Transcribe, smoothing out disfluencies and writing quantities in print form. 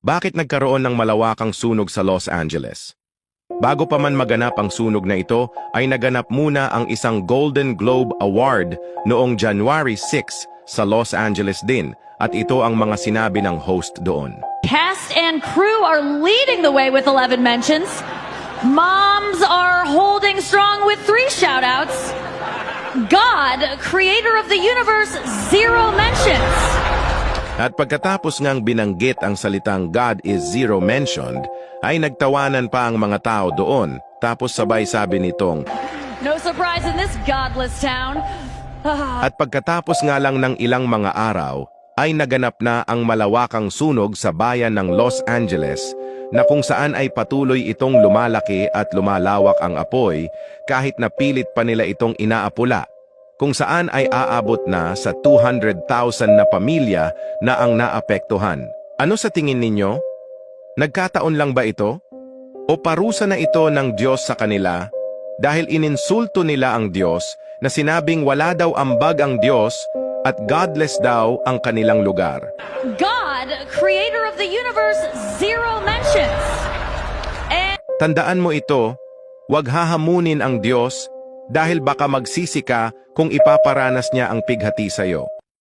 Bakit nagkaroon ng malawakang sunog sa Los Angeles? Bago pa man maganap ang sunog na ito, ay naganap muna ang isang Golden Globe Award noong January 6 sa Los Angeles din, at ito ang mga sinabi ng host doon. Cast and crew are leading the way with 11 mentions. Moms are holding strong with 3 shout-outs. God, creator of the universe, 0 mentions. At pagkatapos ngang binanggit ang salitang God is zero mentioned, ay nagtawanan pa ang mga tao doon. Tapos sabay sabi nitong, No surprise in this godless town. at pagkatapos nga lang ng ilang mga araw, ay naganap na ang malawakang sunog sa bayan ng Los Angeles na kung saan ay patuloy itong lumalaki at lumalawak ang apoy kahit na pilit pa nila itong inaapula, kung saan ay aabot na sa 200,000 na pamilya na ang naapektuhan. Ano sa tingin ninyo? Nagkataon lang ba ito? O parusa na ito ng Diyos sa kanila dahil ininsulto nila ang Diyos na sinabing wala daw ambag ang Diyos at godless daw ang kanilang lugar? God, creator of the universe, 0 mentions. And Tandaan mo ito, huwag hahamunin ang Diyos dahil baka magsisi ka kung ipaparanas niya ang pighati sa iyo.